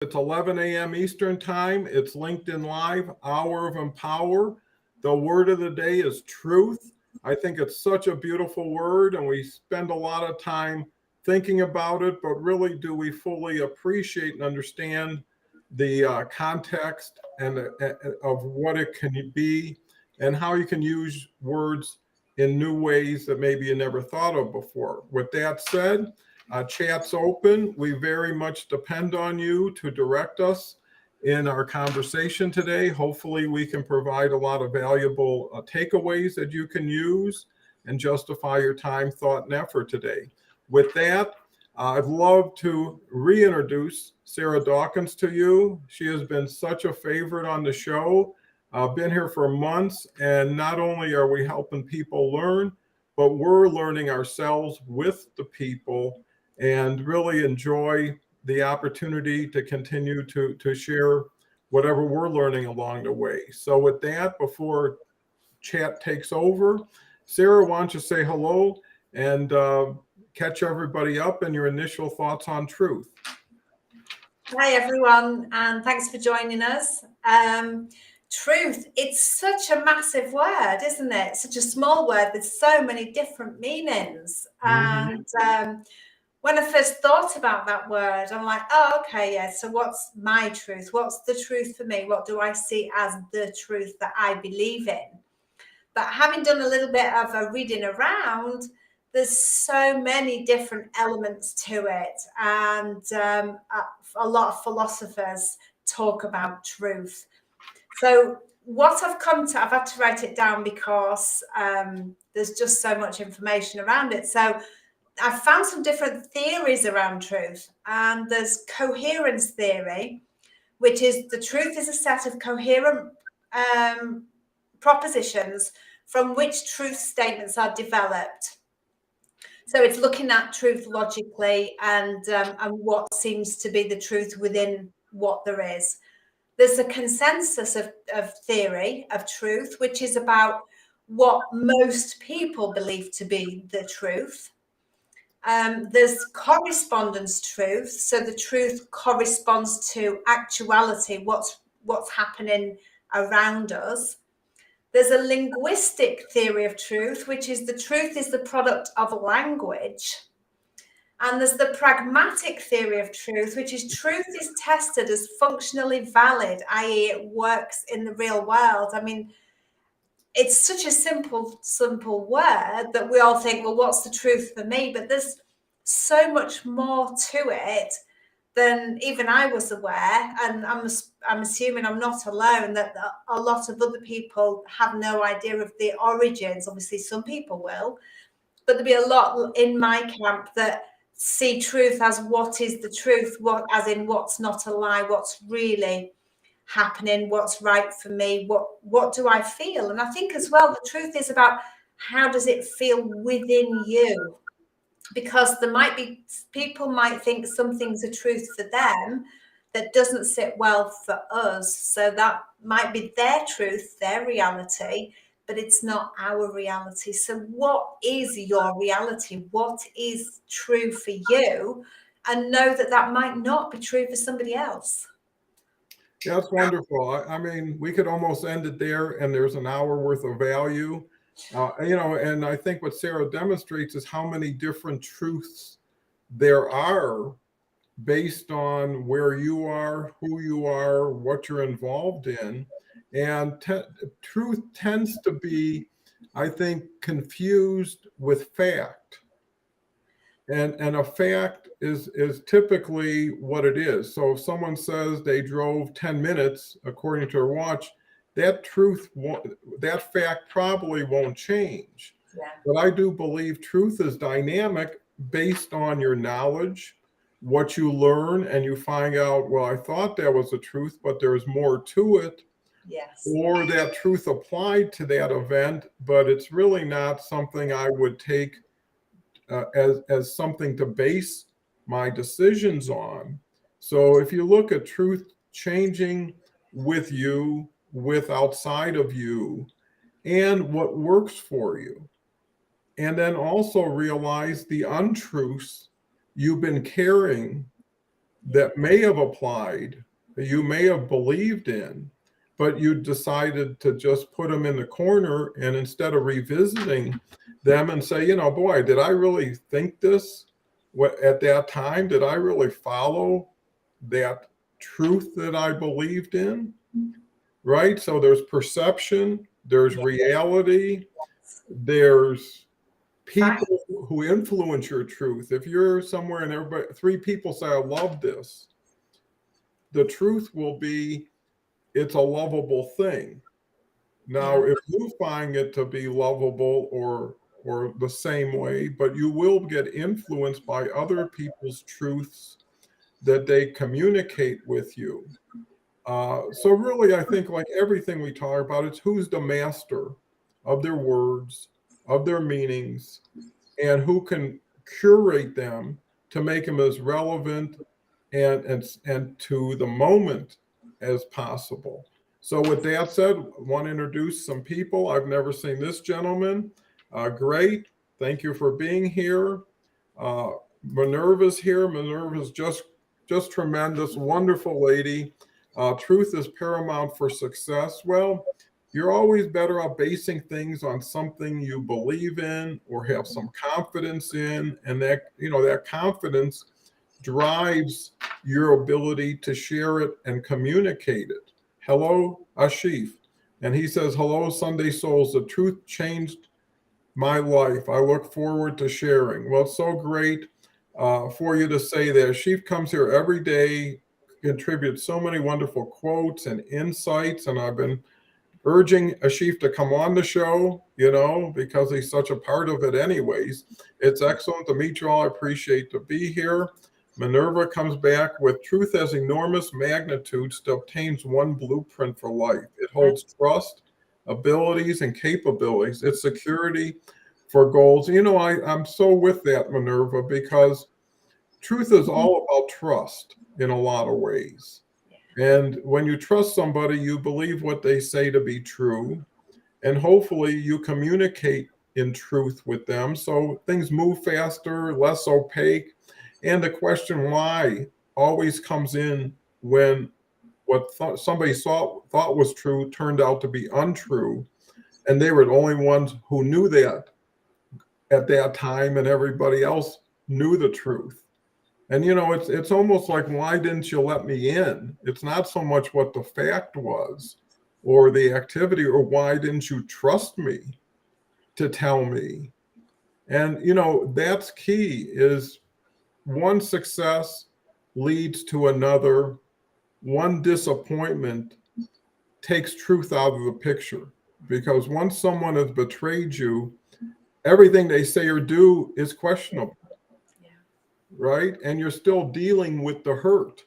It's 11 a.m. Eastern Time. It's LinkedIn Live, Hour of Empower. The word of the day is truth. I think it's such a beautiful word, and we spend a lot of time thinking about it, but really, do we fully appreciate and understand the context and of what it can be and how you can use words in new ways that maybe you never thought of before? With that said, chat's open. We very much depend on you to direct us in our conversation today. Hopefully, we can provide a lot of valuable takeaways that you can use and justify your time, thought, and effort today. With that, I'd love to reintroduce Sarah Dawkins to you. She has been such a favorite on the show. Been here for months, and not only are we helping people learn, but we're learning ourselves with the people and really enjoy the opportunity to continue to share whatever we're learning along the way. So with that, before chat takes over, Sarah, why don't you say hello and catch everybody up and your initial thoughts on truth. Hi, everyone, and thanks for joining us. Truth, it's such a massive word, isn't it? Such a small word with so many different meanings. And when I first thought about that word, I'm like, oh, okay, yeah, so what's my truth? What's the truth for me? What do I see as the truth that I believe in? But having done a little bit of a reading around, there's so many different elements to it. And a lot of philosophers talk about truth. So what I've had to write it down because there's just so much information around it. So I've found some different theories around truth, and there's coherence theory, which is the truth is a set of coherent propositions from which truth statements are developed. So it's looking at truth logically and what seems to be the truth within what there is. There's a consensus of theory of truth, which is about what most people believe to be the truth. There's correspondence truth, so the truth corresponds to actuality, what's happening around us. There's a linguistic theory of truth, which is the truth is the product of language. And there's the pragmatic theory of truth, which is truth is tested as functionally valid, i.e. it works in the real world. I mean, it's such a simple word that we all think, well, what's the truth for me? But there's so much more to it than even I was aware. And I'm assuming I'm not alone, that a lot of other people have no idea of the origins. Obviously, some people will, but there'll be a lot in my camp that see truth as what is the truth, what as in what's not a lie, what's really happening, what's right for me, what do I feel? And I think as well, the truth is about how does it feel within you? Because there might be people might think something's a truth for them that doesn't sit well for us. So that might be their truth, their reality, but it's not our reality. So what is your reality? What is true for you? And know that that might not be true for somebody else. Yeah, that's wonderful. I mean, we could almost end it there, and there's an hour worth of value. And I think what Sarah demonstrates is how many different truths there are based on where you are, who you are, what you're involved in. And truth tends to be, I think, confused with fact. And a fact is typically what it is. So if someone says they drove 10 minutes according to their watch, that that fact probably won't change. Yeah. But I do believe truth is dynamic based on your knowledge, what you learn, and you find out, well, I thought that was the truth, but there's more to it. Yes. Or that truth applied to that event, but it's really not something I would take as something to base my decisions on. So if you look at truth changing with you, with outside of you, and what works for you, and then also realize the untruths you've been carrying that may have applied, that you may have believed in, but you decided to just put them in the corner, and instead of revisiting them and say, you know, boy, did I really think this at that time? Did I really follow that truth that I believed in? Right? So there's perception, there's reality, there's people who influence your truth. If you're somewhere and everybody, three people say, I love this, the truth will be, it's a lovable thing. Now, if you find it to be lovable or the same way, but you will get influenced by other people's truths that they communicate with you. So really, I think like everything we talk about, it's who's the master of their words, of their meanings, and who can curate them to make them as relevant and to the moment as possible. So with that said, I want to introduce some people. I've never seen this gentleman. Great. Thank you for being here. Minerva's here. Minerva's just tremendous, wonderful lady. Truth is paramount for success. Well, you're always better off basing things on something you believe in or have some confidence in, and that, you know, that confidence drives your ability to share it and communicate it. Hello, Ashif. And he says, hello, Sunday Souls. The truth changed my life. I look forward to sharing. Well, it's so great for you to say that. Ashif comes here every day, contributes so many wonderful quotes and insights. And I've been urging Ashif to come on the show, you know, because he's such a part of it anyways. It's excellent to meet you all. I appreciate to be here. Minerva comes back with truth has enormous magnitudes to obtains one blueprint for life. It holds trust, abilities, and capabilities. It's security for goals. You know, I'm so with that, Minerva, because truth is all about trust in a lot of ways. And when you trust somebody, you believe what they say to be true. And hopefully you communicate in truth with them. So things move faster, less opaque. And the question why always comes in when what somebody thought was true turned out to be untrue. And they were the only ones who knew that at that time, and everybody else knew the truth. And, you know, it's almost like, why didn't you let me in? It's not so much what the fact was or the activity, or why didn't you trust me to tell me? And, you know, that's key, is one success leads to another. One disappointment takes truth out of the picture, because once someone has betrayed you, everything they say or do is questionable. Right? And you're still dealing with the hurt.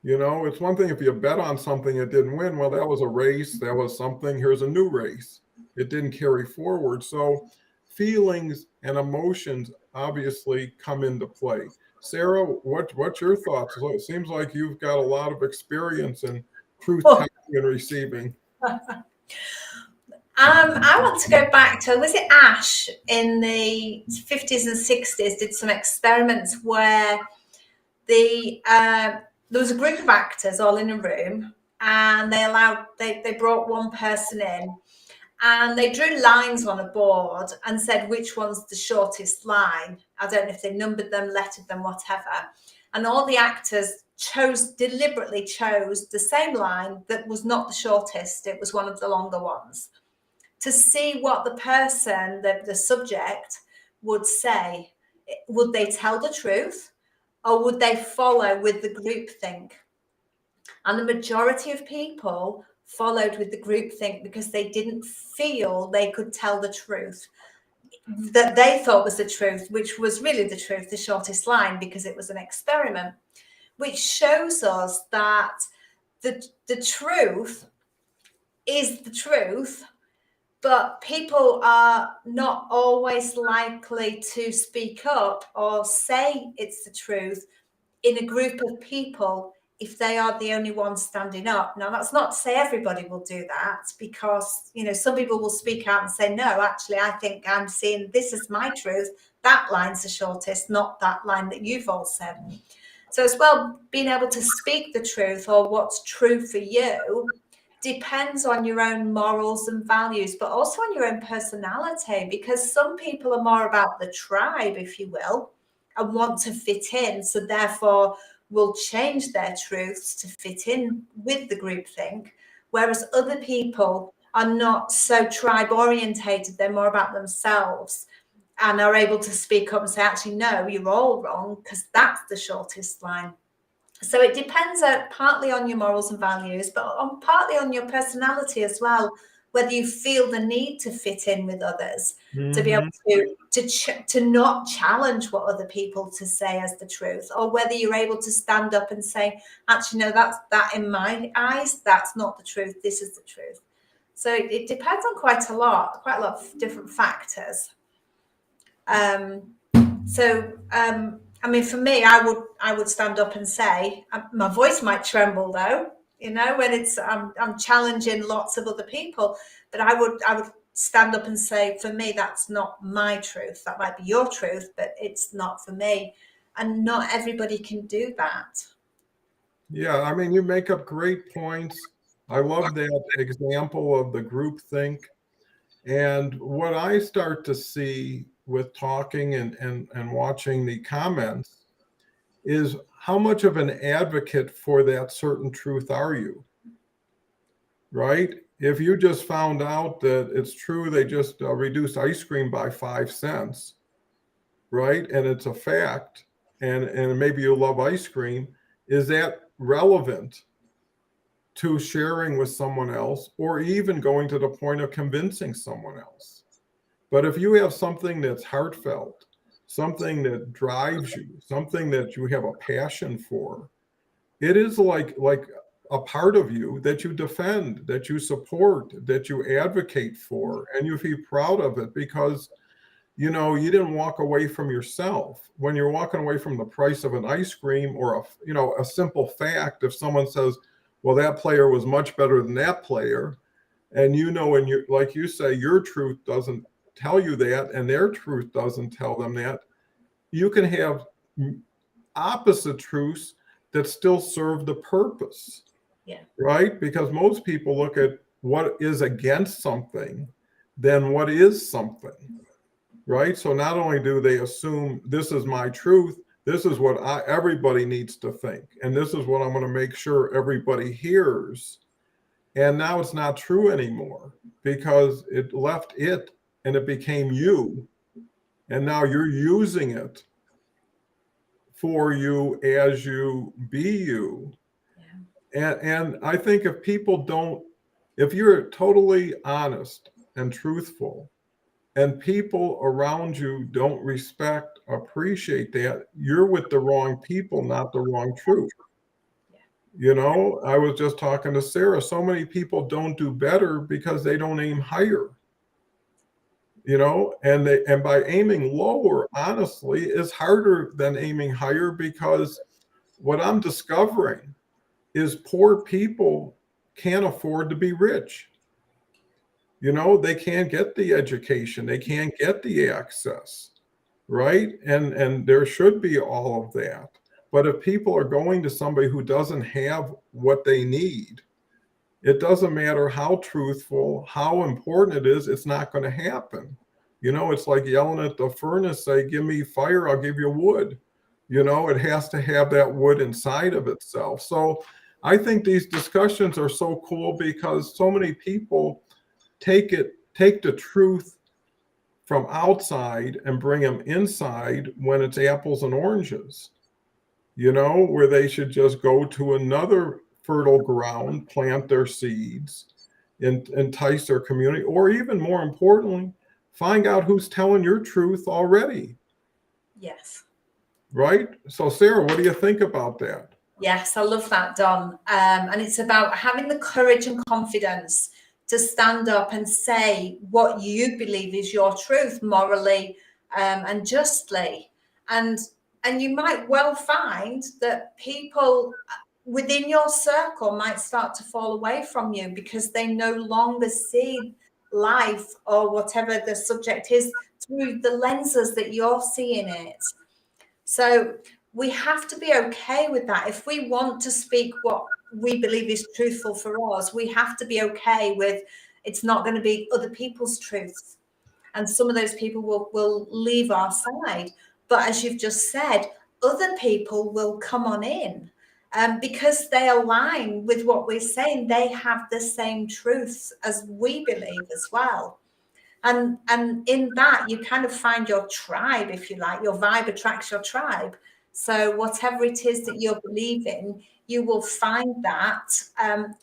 You know, it's one thing if you bet on something it didn't win. Well, that was a race. That was something. Here's a new race. It didn't carry forward. So feelings and emotions obviously come into play. Sarah, what's your thoughts? It seems like you've got a lot of experience in truth telling and receiving. I want to go back to, was it Ash in the 50s and 60s did some experiments where there was a group of actors all in a room, and they brought one person in, and they drew lines on a board and said which one's the shortest line. I don't know if they numbered them, lettered them, whatever. And all the actors deliberately chose the same line that was not the shortest. It was one of the longer ones, to see what the person, the subject, would say. Would they tell the truth, or would they follow with the groupthink? And the majority of people followed with the groupthink because they didn't feel they could tell the truth that they thought was the truth, which was really the truth, the shortest line, because it was an experiment, which shows us that the truth is the truth. But people are not always likely to speak up or say it's the truth in a group of people if they are the only ones standing up. Now, that's not to say everybody will do that, because, you know, some people will speak out and say, no, actually, I think I'm seeing this as my truth. That line's the shortest, not that line that you've all said. So as well, being able to speak the truth or what's true for you depends on your own morals and values, but also on your own personality, because some people are more about the tribe, if you will, and want to fit in. So therefore will change their truths to fit in with the groupthink, whereas other people are not so tribe orientated. They're more about themselves and are able to speak up and say, actually, no, you're all wrong, because that's the shortest line. So it depends partly on your morals and values, but partly on your personality as well, whether you feel the need to fit in with others, to be able to not challenge what other people to say as the truth, or whether you're able to stand up and say, actually, no, that in my eyes, that's not the truth. This is the truth. So it depends on quite a lot of different factors. I mean, for me, I would stand up and say, my voice might tremble though, you know, when it's I'm challenging lots of other people, but I would stand up and say, for me, that's not my truth. That might be your truth, but it's not for me. And not everybody can do that. Yeah, I mean, you make up great points. I love that example of the group think. And what I start to see with talking and watching the comments is how much of an advocate for that certain truth are you? Right? If you just found out that it's true, they just reduced ice cream by 5 cents, right? And it's a fact, and maybe you love ice cream, is that relevant to sharing with someone else, or even going to the point of convincing someone else? But if you have something that's heartfelt, something that drives you, something that you have a passion for, it is like a part of you that you defend, that you support, that you advocate for, and you feel proud of it because you know you didn't walk away from yourself. When you're walking away from the price of an ice cream or a simple fact, if someone says, well, that player was much better than that player, and and you, like you say, your truth doesn't tell you that and their truth doesn't tell them that, you can have opposite truths that still serve the purpose. Yeah. Right? Because most people look at what is against something than what is something. Right? So not only do they assume this is my truth, this is what everybody needs to think, and this is what I'm going to make sure everybody hears. And now it's not true anymore because it left it and it became you. And now you're using it for you as you be you. Yeah. And I think if you're totally honest and truthful, and people around you don't respect, appreciate that, you're with the wrong people, not the wrong truth. You know, I was just talking to Sarah. So many people don't do better because they don't aim higher. You know, and by aiming lower, honestly, is harder than aiming higher, because what I'm discovering is poor people can't afford to be rich. You know, they can't get the education, they can't get the access, right? And there should be all of that. But if people are going to somebody who doesn't have what they need, it doesn't matter how truthful, how important it is, it's not going to happen. You know, it's like yelling at the furnace, say, give me fire, I'll give you wood. You know, it has to have that wood inside of itself. So I think these discussions are so cool because so many people take the truth from outside and bring them inside when it's apples and oranges, you know, where they should just go to another fertile ground, plant their seeds, entice their community, or even more importantly, find out who's telling your truth already. Yes. Right? So Sarah, what do you think about that? Yes, I love that, Don. And it's about having the courage and confidence to stand up and say what you believe is your truth morally and justly. And you might well find that people within your circle might start to fall away from you because they no longer see life or whatever the subject is through the lenses that you're seeing it. So we have to be okay with that. If we want to speak what we believe is truthful for us, we have to be okay with it's not going to be other people's truths. And some of those people will leave our side. But as you've just said, other people will come on in because they align with what we're saying. They have the same truths as we believe as well. And in that, you kind of find your tribe, if you like. Your vibe attracts your tribe. So whatever it is that you're believing, you will find that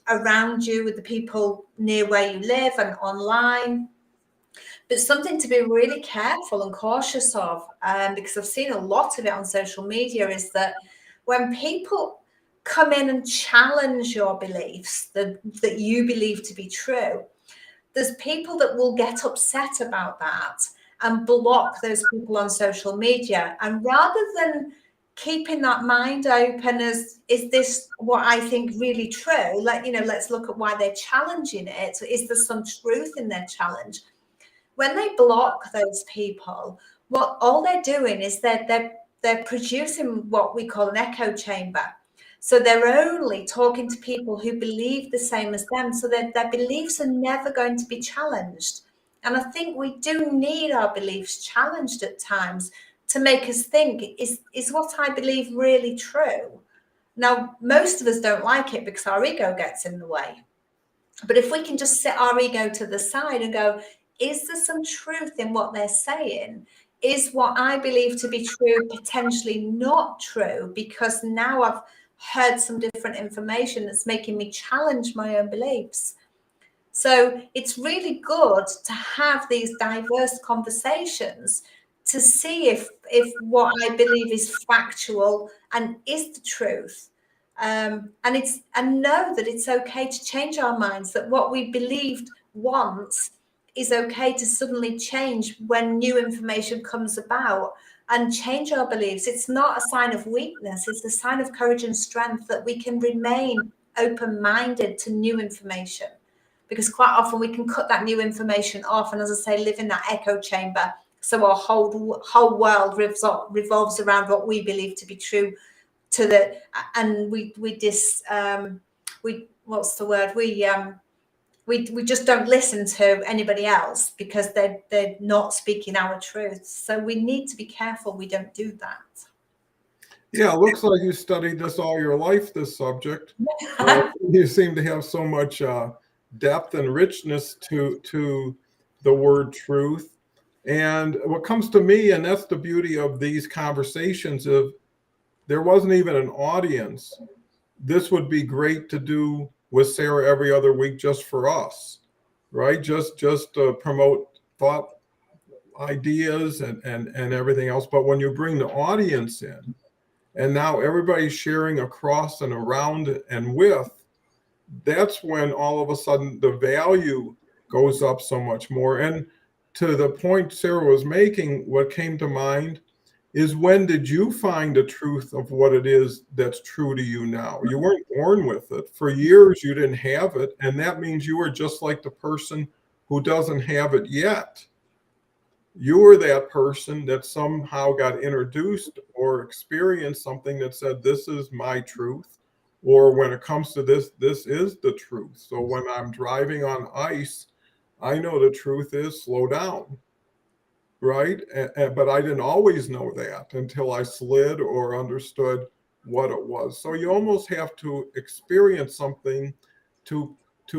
around you with the people near where you live and online. But something to be really careful and cautious of, because I've seen a lot of it on social media, is that when people come in and challenge your beliefs that you believe to be true, there's people that will get upset about that and block those people on social media. And rather than keeping that mind open as, is this what I think really true? Let's look at why they're challenging it. Is there some truth in their challenge? When they block those people, what all they're doing is they're producing what we call an echo chamber. So they're only talking to people who believe the same as them. So their beliefs are never going to be challenged. And I think we do need our beliefs challenged at times to make us think, is what I believe really true? Now, most of us don't like it because our ego gets in the way. But if we can just set our ego to the side and go, is there some truth in what they're saying? Is what I believe to be true potentially not true? Because now I've heard some different information that's making me challenge my own beliefs. So it's really good to have these diverse conversations to see if what I believe is factual and is the truth. And know that it's okay to change our minds, that what we believed once is okay to suddenly change when new information comes about, and change our beliefs. It's not a sign of weakness. It's a sign of courage and strength that we can remain open-minded to new information, because quite often we can cut that new information off and, as I say, live in that echo chamber. So our whole world revolves around what we believe to be true, and we just don't listen to anybody else because they're not speaking our truth. So we need to be careful we don't do that. Yeah, it looks like you studied this all your life, this subject. You seem to have so much depth and richness to the word truth. And what comes to me, and that's the beauty of these conversations, if there wasn't even an audience, this would be great to do with Sarah every other week just for us, right? Just to promote thought ideas and everything else. But when you bring the audience in, and now everybody's sharing across and around and with, that's when all of a sudden the value goes up so much more. And to the point Sarah was making, what came to mind is, when did you find the truth of what it is that's true to you now? You weren't born with it. For years, you didn't have it. And that means you were just like the person who doesn't have it yet. You were that person that somehow got introduced or experienced something that said, this is my truth. Or when it comes to this is the truth. So when I'm driving on ice, I know the truth is slow down. Right? But I didn't always know that until I slid or understood what it was. So you almost have to experience something to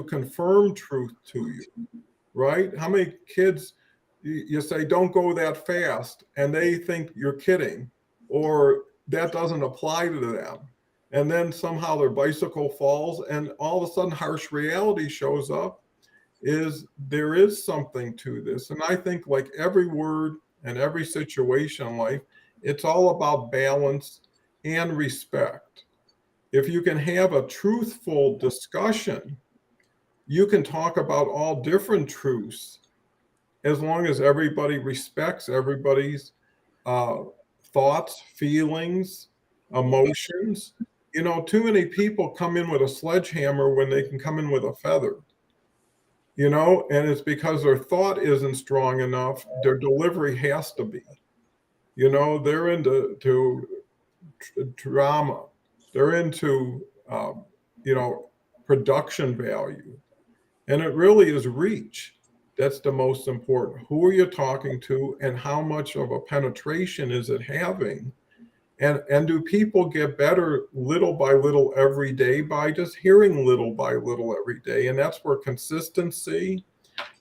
confirm truth to you, right? How many kids you say, don't go that fast, and they think you're kidding, or that doesn't apply to them. And then somehow their bicycle falls, and all of a sudden harsh reality shows up. There is something to this. And I think, like every word and every situation in life, it's all about balance and respect. If you can have a truthful discussion, you can talk about all different truths, as long as everybody respects everybody's thoughts, feelings, emotions. Too many people come in with a sledgehammer when they can come in with a feather. And it's because their thought isn't strong enough. Their delivery has to be. They're into drama. They're into, you know, production value. And it really is reach. That's the most important. Who are you talking to, and how much of a penetration is it having? And do people get better little by little every day by just hearing little by little every day? And that's where consistency,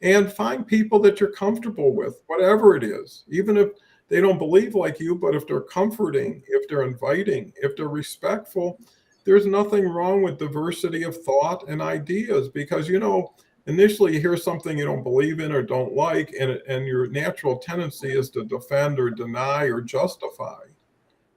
and find people that you're comfortable with, whatever it is, even if they don't believe like you, but if they're comforting, if they're inviting, if they're respectful, there's nothing wrong with diversity of thought and ideas, because, you know, initially you hear something you don't believe in or don't like, and your natural tendency is to defend or deny or justify.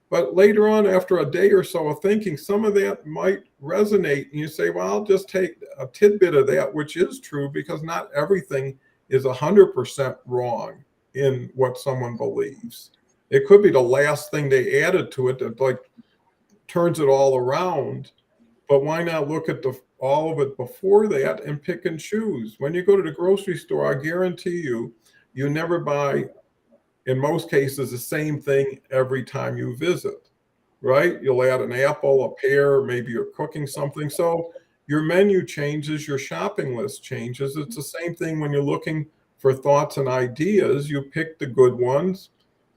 But later on, after a day or so of thinking, some of that might resonate, and you say, well, I'll just take a tidbit of that, which is true, because not everything is 100% wrong in what someone believes. It could be the last thing they added to it that like turns it all around. But why not look at all of it before that and pick and choose? When you go to the grocery store, I guarantee you, you never buy, in most cases, the same thing every time you visit, right? You'll add an apple, a pear, maybe you're cooking something. So your menu changes, your shopping list changes. It's the same thing when you're looking for thoughts and ideas. You pick the good ones,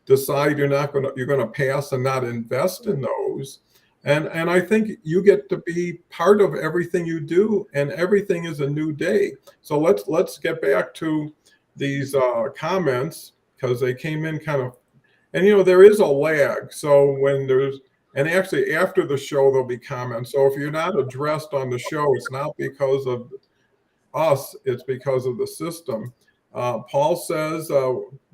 decide you're going to pass and not invest in those. And I think you get to be part of everything you do, and everything is a new day. So let's get back to these comments, because they came in kind of, and you know, there is a lag. So when there's, and actually after the show, there'll be comments. So if you're not addressed on the show, it's not because of us, it's because of the system. Paul says,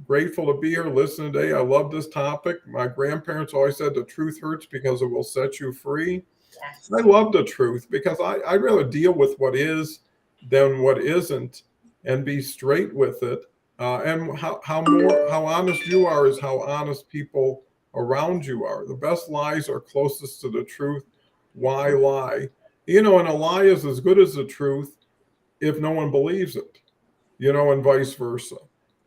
grateful to be here, listen today. I love this topic. My grandparents always said the truth hurts because it will set you free. Yes. I love the truth, because I'd rather deal with what is than what isn't, and be straight with it. And how honest you are is how honest people around you are. The best lies are closest to the truth. Why lie? You know, and a lie is as good as the truth if no one believes it, you know, and vice versa.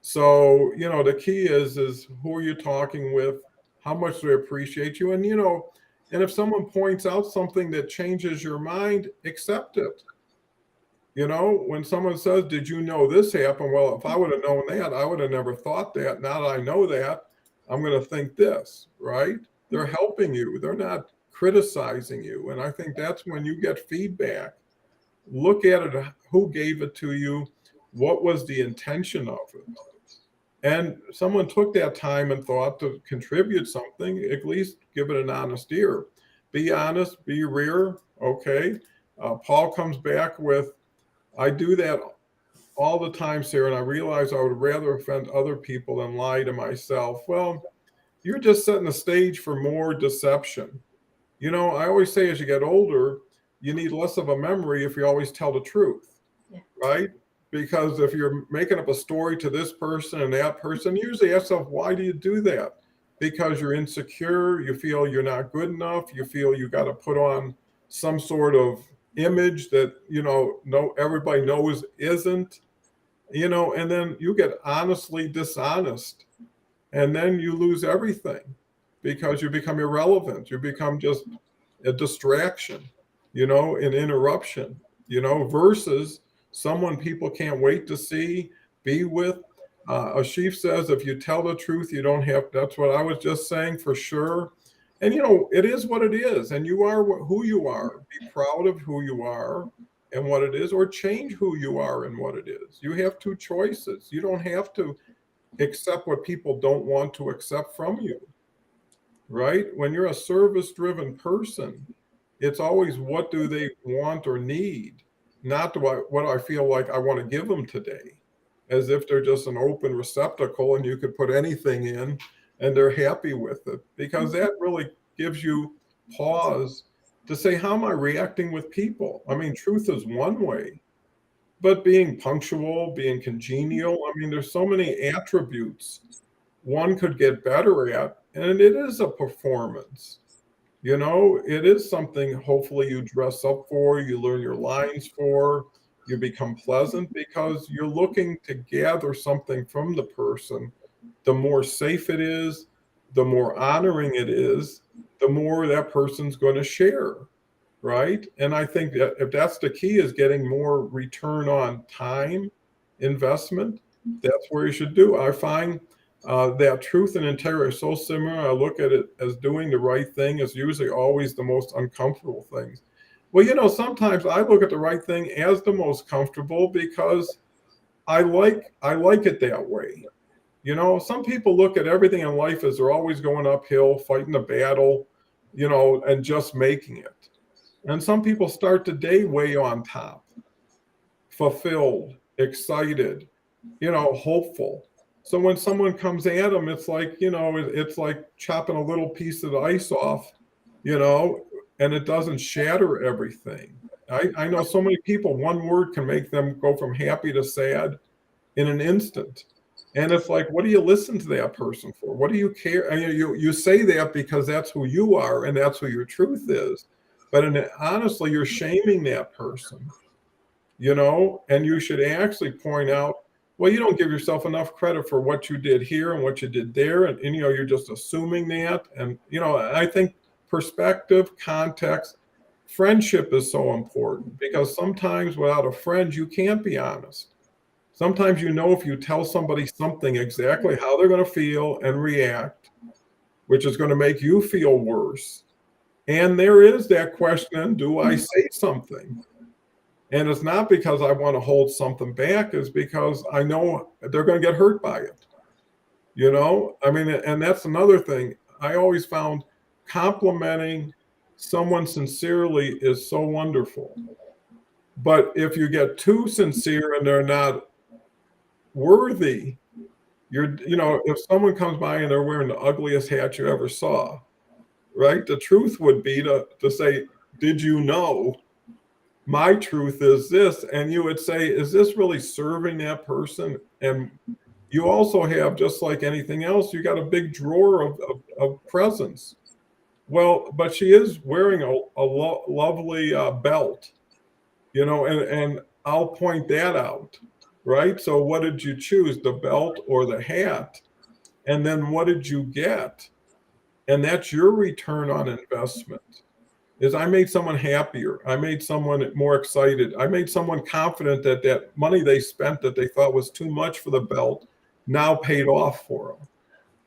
So, you know, the key is who are you talking with? How much do they appreciate you? And, you know, and if someone points out something that changes your mind, accept it. You know, when someone says, did you know this happened? Well, if I would have known that, I would have never thought that. Now that I know that, I'm going to think this, right? They're helping you. They're not criticizing you. And I think that's when you get feedback. Look at it. Who gave it to you? What was the intention of it? And someone took that time and thought to contribute something, at least give it an honest ear. Be honest, be real, okay? Paul comes back with, I do that all the time, Sarah, and I realize I would rather offend other people than lie to myself. Well, you're just setting the stage for more deception. You know, I always say as you get older, you need less of a memory if you always tell the truth, Yeah. right? Because if you're making up a story to this person and that person, usually ask yourself, why do you do that? Because you're insecure, you feel you're not good enough, you feel you got to put on some sort of image that, you know, no, everybody knows isn't, you know, and then you get honestly dishonest, and then you lose everything because you become irrelevant. You become just a distraction, you know, an interruption, you know, versus someone people can't wait to see, be with. Ashif says, if you tell the truth, you don't have, that's what I was just saying, for sure. And, you know, it is what it is. And you are who you are. Be proud of who you are and what it is, or change who you are and what it is. You have two choices. You don't have to accept what people don't want to accept from you, right? When you're a service-driven person, it's always what do they want or need, not what I feel like I want to give them today, as if they're just an open receptacle and you could put anything in and they're happy with it, because that really gives you pause to say, how am I reacting with people? I mean, truth is one way, but being punctual, being congenial, I mean, there's so many attributes one could get better at, and it is a performance. You know, it is something hopefully you dress up for, you learn your lines for, you become pleasant because you're looking to gather something from the person. The more safe it is, the more honoring it is, the more that person's going to share, right? And I think that if that's the key, is getting more return on time investment, that's where you should do. I find that truth and integrity are so similar. I look at it as doing the right thing is usually always the most uncomfortable things. Well, sometimes I look at the right thing as the most comfortable because I like it that way. Some people look at everything in life as they're always going uphill, fighting a battle, and just making it. And some people start the day way on top, fulfilled, excited, hopeful. So when someone comes at them, it's like, it's like chopping a little piece of the ice off, and it doesn't shatter everything. I know so many people, one word can make them go from happy to sad in an instant. And it's like, what do you listen to that person for? What do you care? You say that because that's who you are and that's who your truth is. But honestly, you're shaming that person, and you should actually point out, well, you don't give yourself enough credit for what you did here and what you did there. And you're just assuming that. And, I think perspective, context, friendship is so important because sometimes without a friend, you can't be honest. Sometimes if you tell somebody something exactly how they're going to feel and react, which is going to make you feel worse. And there is that question, do I say something? And it's not because I want to hold something back, it's because I know they're going to get hurt by it. And that's another thing. I always found complimenting someone sincerely is so wonderful. But if you get too sincere and they're not worthy, if someone comes by and they're wearing the ugliest hat you ever saw, right? The truth would be to say, did you know my truth is this? And you would say, is this really serving that person? And you also have, just like anything else, you got a big drawer of presents. Well, but she is wearing a lovely belt, and I'll point that out, right? So what did you choose, the belt or the hat? And then what did you get? And that's your return on investment. Is I made someone happier. I made someone more excited. I made someone confident that that money they spent that they thought was too much for the belt now paid off for them,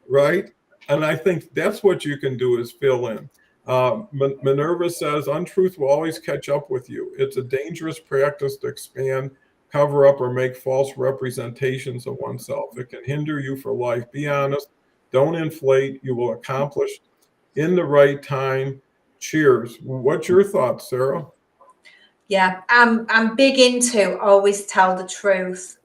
right? And I think that's what you can do is fill in. Minerva says, untruth will always catch up with you. It's a dangerous practice to expand, cover up, or make false representations of oneself. It can hinder you for life. Be honest. Don't inflate. You will accomplish in the right time. Cheers. What's your thoughts, Sarah? Yeah, I'm big into always tell the truth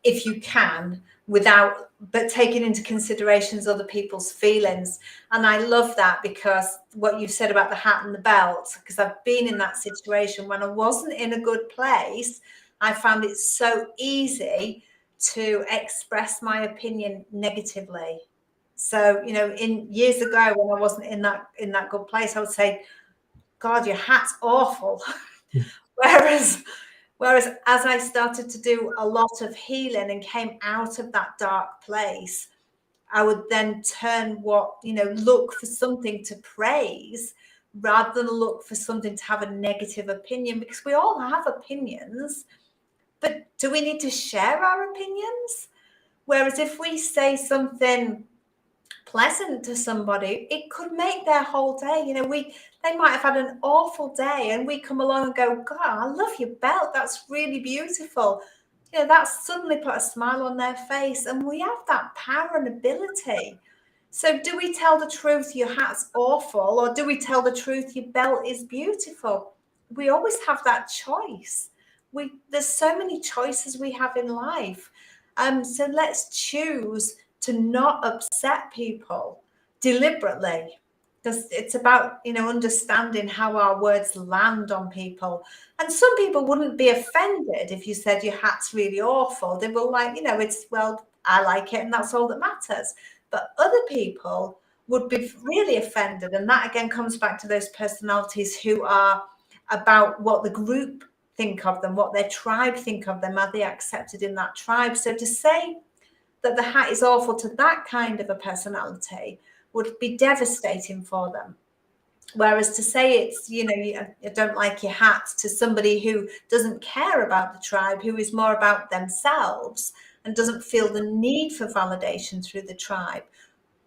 if you can, but taking into considerations other people's feelings. And I love that, because what you said about the hat and the belt, because I've been in that situation when I wasn't in a good place. I found it so easy to express my opinion negatively. So, in years ago when I wasn't in that good place, I would say, God, your hat's awful. Whereas as I started to do a lot of healing and came out of that dark place, I would then look for something to praise rather than look for something to have a negative opinion, because we all have opinions, but do we need to share our opinions? Whereas if we say something pleasant to somebody, it could make their whole day. They might have had an awful day and we come along and go, God, I love your belt, that's really beautiful. That's suddenly put a smile on their face, and we have that power and ability. So do we tell the truth, your hat's awful, or do we tell the truth, your belt is beautiful? We always have that choice. There's so many choices we have in life. So let's choose to not upset people deliberately, because it's about understanding how our words land on people. And some people wouldn't be offended if you said your hat's really awful. They will I like it and that's all that matters. But other people would be really offended, and that again comes back to those personalities who are about what the group think of them, what their tribe think of them. Are they accepted in that tribe? So to say that the hat is awful to that kind of a personality would be devastating for them. Whereas to say it's, I don't like your hat to somebody who doesn't care about the tribe, who is more about themselves and doesn't feel the need for validation through the tribe,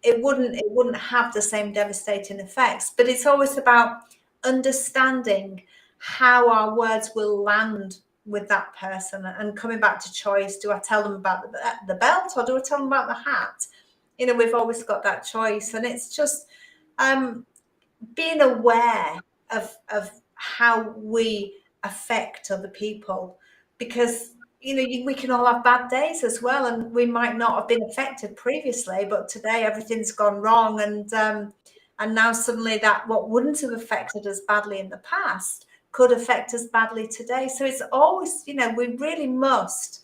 it wouldn't have the same devastating effects. But it's always about understanding how our words will land with that person, and coming back to choice. Do I tell them about the belt, or do I tell them about the hat? We've always got that choice, and it's just being aware of how we affect other people, because we can all have bad days as well, and we might not have been affected previously, but today everything's gone wrong, and now suddenly that what wouldn't have affected us badly in the past could affect us badly today. So it's always, we really must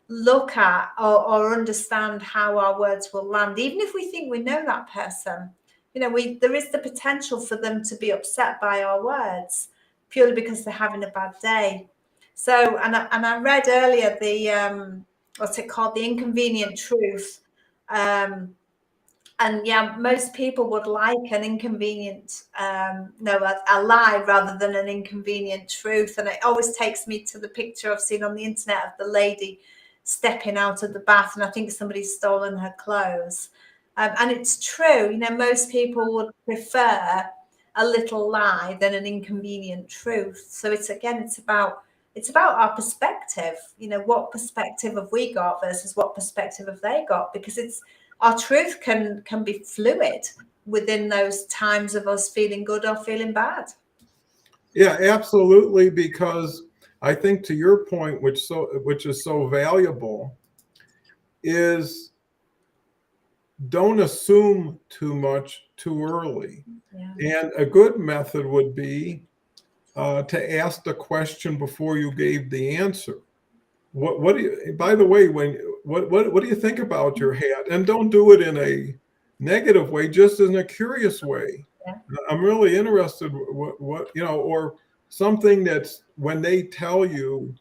look at or understand how our words will land, even if we think we know that person. There is the potential for them to be upset by our words purely because they're having a bad day. So, and I read earlier the what's it called, The Inconvenient Truth. And yeah, most people would like an inconvenient, a lie rather than an inconvenient truth. And it always takes me to the picture I've seen on the internet of the lady stepping out of the bath, and I think somebody's stolen her clothes. And it's true, most people would prefer a little lie than an inconvenient truth. So it's about our perspective. What perspective have we got versus what perspective have they got? Because our truth can be fluid within those times of us feeling good or feeling bad. Yeah, absolutely. Because I think, to your point, which is so valuable, is don't assume too much too early. Yeah. And a good method would be to ask the question before you gave the answer. What do you, by the way, what do you think about your hat? And don't do it in a negative way, just in a curious way. Yeah. I'm really interested what or something that's, when they tell you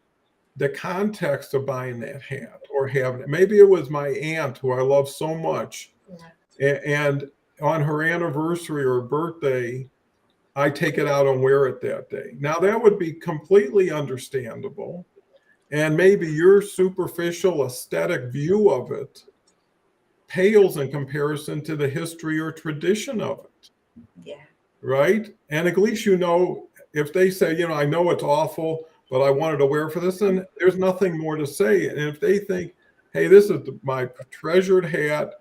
the context of buying that hat or having it. Maybe it was my aunt, who I love so much. Yeah. And on her anniversary or birthday, I take it out and wear it that day. Now, that would be completely understandable. And maybe your superficial aesthetic view of it pales in comparison to the history or tradition of it. Yeah. Right? And at least, if they say, I know it's awful, but I wanted to wear for this, and there's nothing more to say. And if they think, hey, this is my treasured hat,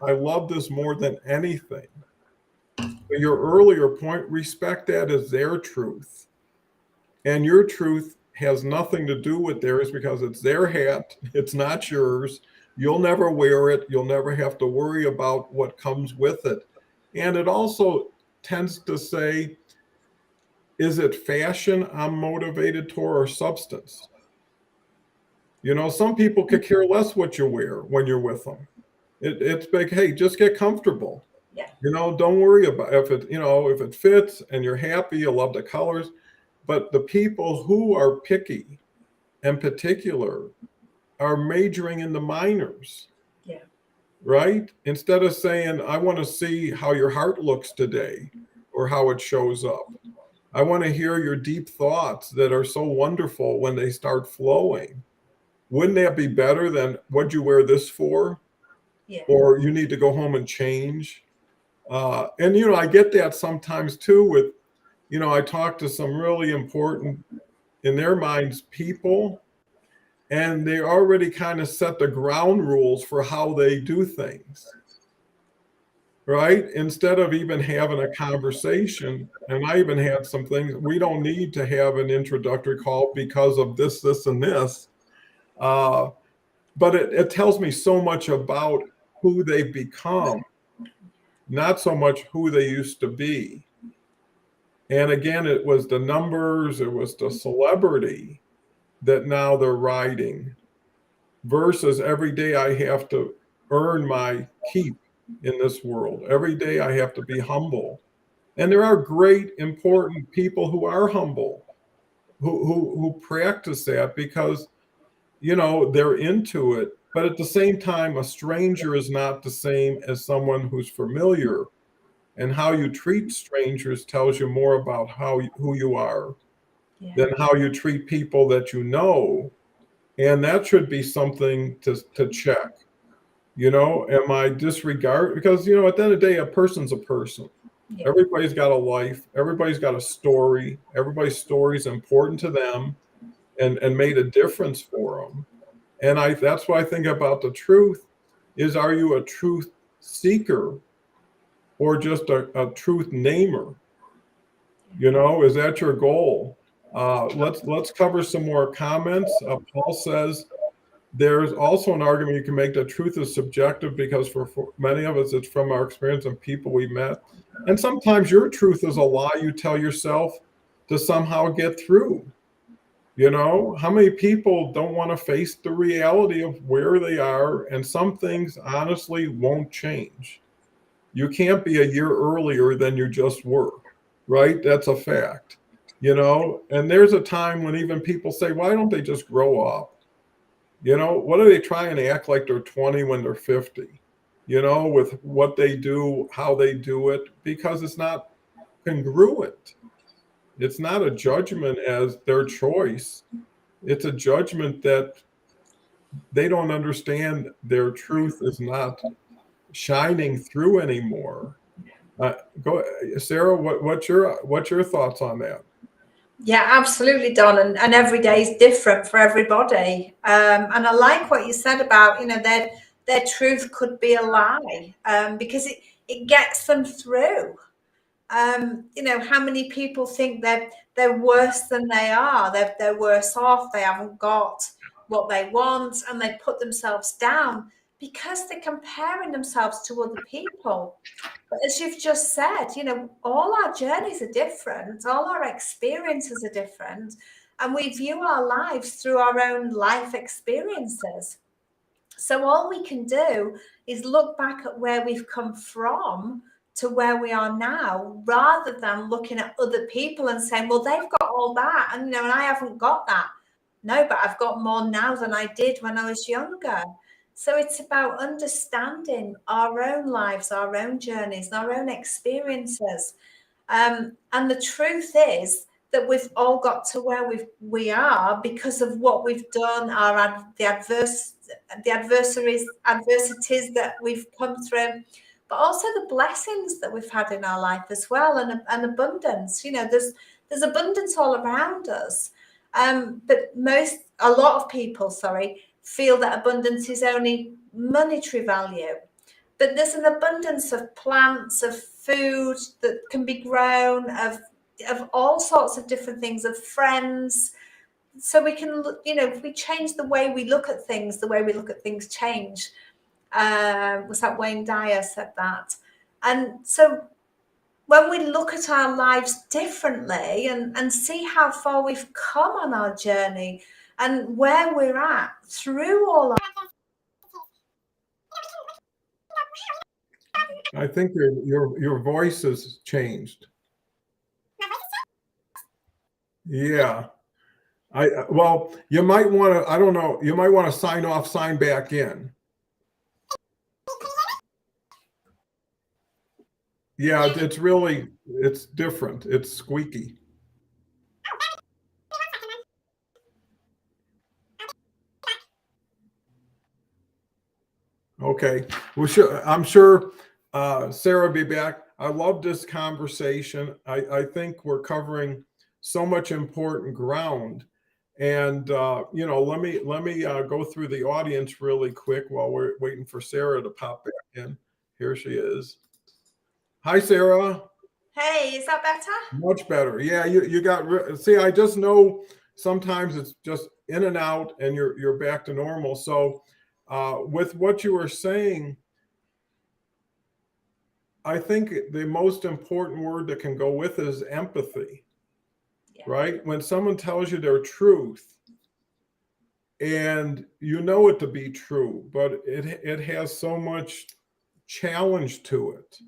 I love this more than anything. But your earlier point, respect that as their truth. And your truth has nothing to do with theirs, because it's their hat. It's not yours. You'll never wear it. You'll never have to worry about what comes with it. And it also tends to say, is it fashion I'm motivated toward, or substance? Some people could care less what you wear when you're with them. It's big, hey, just get comfortable. Yeah. Don't worry about if it fits and you're happy, you love the colors. But the people who are picky and particular are majoring in the minors. Yeah. Right? Instead of saying, I want to see how your heart looks today or how it shows up. I want to hear your deep thoughts that are so wonderful when they start flowing. Wouldn't that be better than, what'd you wear this for? Yeah. Or you need to go home and change. And, I get that sometimes too with, I talk to some really important, in their minds, people, and they already kind of set the ground rules for how they do things. Right? Instead of even having a conversation, and I even had some things, we don't need to have an introductory call because of this, and this. But it tells me so much about who they've become, not so much who they used to be. And again, it was the numbers, it was the celebrity that now they're riding, versus every day I have to earn my keep in this world. Every day I have to be humble. And there are great, important people who are humble, who practice that because, they're into it But at the same time, a stranger is not the same as someone who's familiar. And how you treat strangers tells you more about who you are Yeah. than how you treat people that you know. And that should be something to check. Am I disregard? Because, at the end of the day, a person's a person. Yeah. Everybody's got a life. Everybody's got a story. Everybody's story is important to them and made a difference for them. And that's what I think about the truth is, are you a truth seeker or just a truth namer? Is that your goal? Let's cover some more comments. Paul says, there's also an argument you can make that truth is subjective because for many of us, it's from our experience and people we met. And sometimes your truth is a lie you tell yourself to somehow get through. How many people don't want to face the reality of where they are? And some things honestly won't change. You can't be a year earlier than you just were, right? That's a fact, and there's a time when even people say, why don't they just grow up? What are they trying to act like they're 20 when they're 50? With what they do, how they do it, because it's not congruent. It's not a judgment as their choice. It's a judgment that they don't understand their truth is not shining through anymore. Go, Sarah. What's your thoughts on that? Yeah, absolutely, Don. And every day is different for everybody. And I like what you said about, their truth could be a lie, because it gets them through. How many people think that they're worse than they are? They're worse off. They haven't got what they want, and they put themselves down because they're comparing themselves to other people. But as you've just said, all our journeys are different, all our experiences are different, and we view our lives through our own life experiences. So all we can do is look back at where we've come from to where we are now, rather than looking at other people and saying, well, they've got all that, and and I haven't got that. No, but I've got more now than I did when I was younger. So it's about understanding our own lives, our own journeys, and our own experiences. And the truth is that we've all got to where we are because of what we've done, the adversities that we've come through, but also the blessings that we've had in our life as well, and abundance. There's abundance all around us. But a lot of people, feel that abundance is only monetary value. But there's an abundance of plants, of food that can be grown, of all sorts of different things, of friends. So we can, if we change the way we look at things, the way we look at things change. Was that Wayne Dyer said that? And so when we look at our lives differently and see how far we've come on our journey and where we're at through all our... I think your voice has changed. Yeah. Well, you might want to, I don't know, you might want to sign off, sign back in. Yeah, it's different. It's squeaky. Okay. Well, sure. I'm sure Sarah will be back. I love this conversation. I think we're covering so much important ground. And let me go through the audience really quick while we're waiting for Sarah to pop back in. Here she is. Hi, Sarah. Hey, is that better? Much better. Yeah, you got. See, I just know sometimes it's just in and out, and you're back to normal. So, with what you were saying, I think the most important word that can go with is empathy. Yeah. Right? When someone tells you their truth, and you know it to be true, but it has so much challenge to it.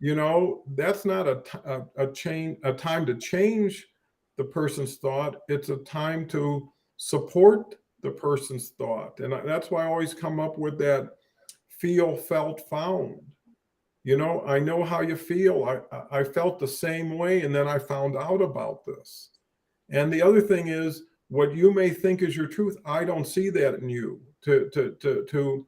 Yeah. That's not a time to change the person's thought. It's a time to support the person's thought. And that's why I always come up with that feel, felt, found. You know, I know how you feel. I felt the same way, and then I found out about this. And the other thing is, what you may think is your truth, I don't see that in you. To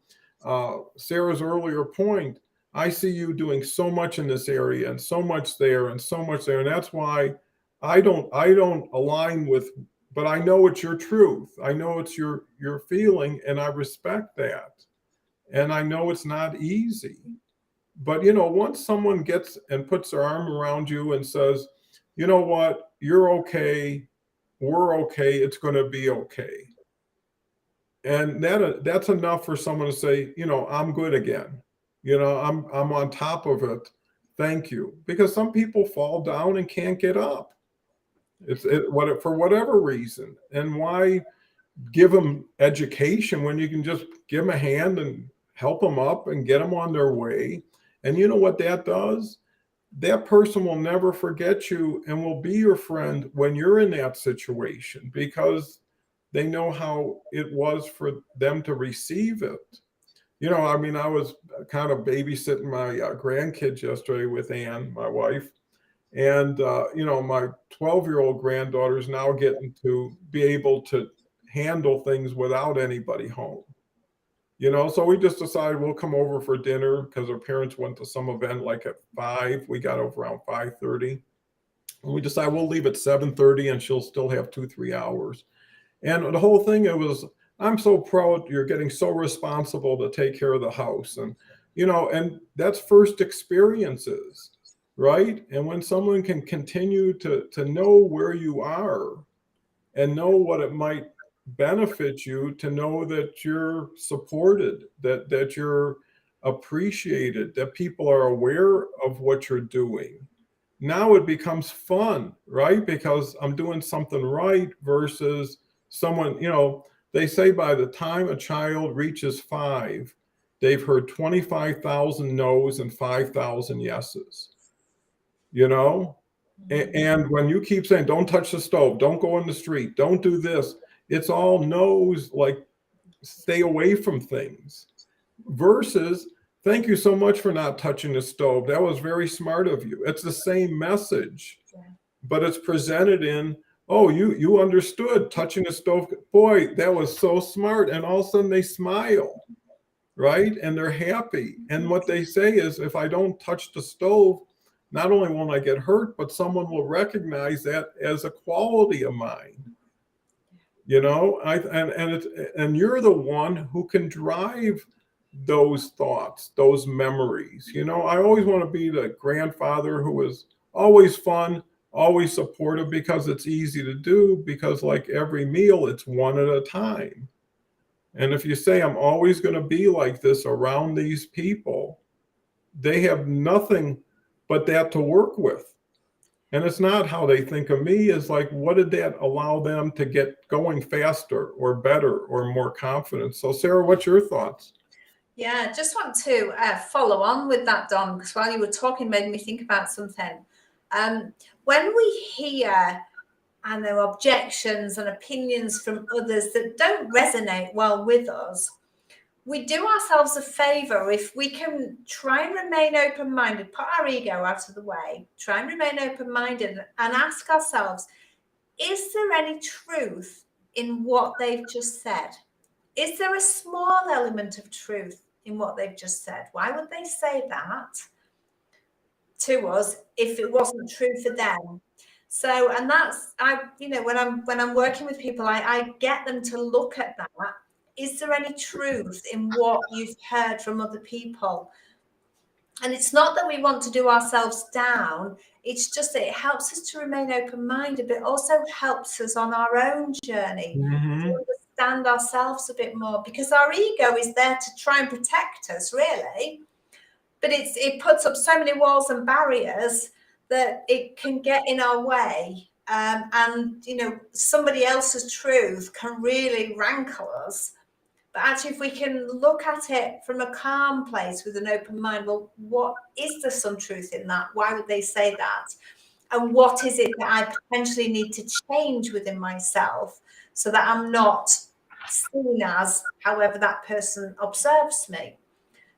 Sarah's earlier point, I see you doing so much in this area and so much there and so much there, and that's why I don't align with. But I know it's your truth. I know it's your feeling, and I respect that. And I know it's not easy. But you know, once someone gets and puts their arm around you and says, you know what, you're okay, we're okay, it's going to be okay. And that's enough for someone to say, you know, I'm good again. You know, I'm on top of it. Thank you. Because some people fall down and can't get up. For whatever reason. And why give them education when you can just give them a hand and help them up and get them on their way? And you know what that does? That person will never forget you and will be your friend when you're in that situation, because they know how it was for them to receive it. You know, I mean, I was kind of babysitting my grandkids yesterday with Ann, my wife. And, you know, my 12-year-old granddaughter is now getting to be able to handle things without anybody home. You know, so we just decided we'll come over for dinner because her parents went to some event like at 5. We got over around 5:30. And we decided we'll leave at 7:30 and she'll still have 2-3 hours. And the whole thing, it was, I'm so proud you're getting so responsible to take care of the house. And, you know, and that's first experiences, right? And when someone can continue to know where you are and know what it might benefit you, to know that you're supported, that you're appreciated, that people are aware of what you're doing. Now it becomes fun, right? Because I'm doing something right versus someone, you know, they say by the time a child reaches 5, they've heard 25,000 no's and 5,000 yeses, you know? And when you keep saying, don't touch the stove, don't go in the street, don't do this, it's all no's, like stay away from things, versus thank you so much for not touching the stove. That was very smart of you. It's the same message, but it's presented in, oh, you understood touching the stove. Boy, that was so smart. And all of a sudden they smile, right? And they're happy. And what they say is, if I don't touch the stove, not only won't I get hurt, but someone will recognize that as a quality of mine. You know, and you're the one who can drive those thoughts, those memories. You know, I always want to be the grandfather who is always fun, always supportive, because it's easy to do, because like every meal, it's one at a time. And if you say, I'm always going to be like this around these people, they have nothing but that to work with. And it's not how they think of me. It's like, what did that allow them to get going faster or better or more confidence? So Sarah, what's your thoughts? Yeah, just want to follow on with that, Don, because while you were talking, made me think about something. When we hear, I know, objections and opinions from others that don't resonate well with us, we do ourselves a favor if we can try and remain open-minded, put our ego out of the way, try and remain open-minded and ask ourselves, is there any truth in what they've just said? Is there a small element of truth in what they've just said? Why would they say that to us if it wasn't true for them? So, and that's, you know, when I'm working with people, I get them to look at that. Is there any truth in what you've heard from other people? And it's not that we want to do ourselves down. It's just that it helps us to remain open-minded, but also helps us on our own journey to understand ourselves a bit more, because our ego is there to try and protect us, really. But it puts up so many walls and barriers that it can get in our way. And, you know, somebody else's truth can really rankle us. But actually, if we can look at it from a calm place with an open mind, well, what is there some truth in that? Why would they say that? And what is it that I potentially need to change within myself so that I'm not seen as however that person observes me.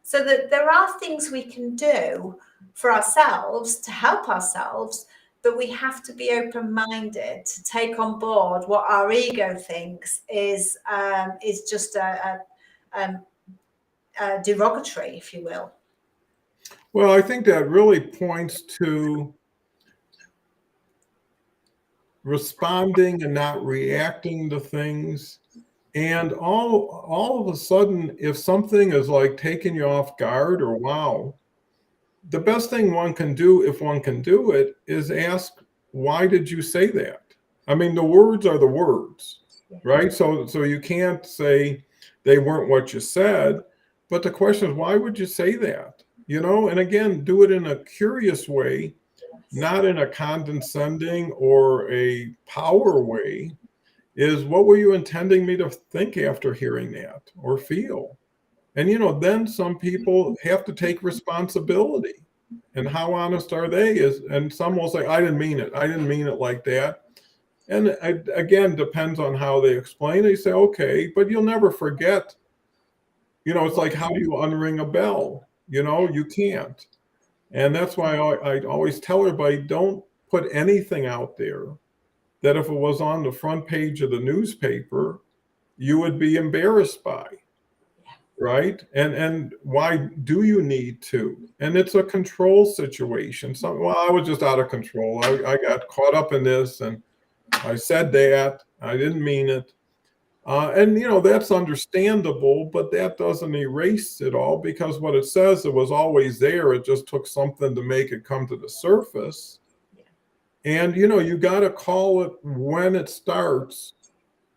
So that there are things we can do for ourselves to help ourselves, but we have to be open-minded to take on board what our ego thinks is just a derogatory, if you will. Well, I think that really points to responding and not reacting to things. And all of a sudden, if something is like taking you off guard or wow, the best thing one can do, if one can do it, is ask, why did you say that? I mean, the words are the words, right? So you can't say they weren't what you said, but the question is, why would you say that? You know, and again, do it in a curious way, not in a condescending or a power way. Is what were you intending me to think after hearing that or feel? And, you know, then some people have to take responsibility. And how honest are they? And some will say, I didn't mean it. I didn't mean it like that. And again, depends on how they explain. They say, okay, but you'll never forget. You know, it's like, how do you unring a bell? You know, you can't. And that's why I always tell everybody, don't put anything out there that if it was on the front page of the newspaper, you would be embarrassed by. Right. And why do you need to? And it's a control situation. Well, I was just out of control. I got caught up in this and I said that. I didn't mean it. And, you know, that's understandable, but that doesn't erase it all, because what it says, it was always there. It just took something to make it come to the surface. And, you know, you got to call it when it starts,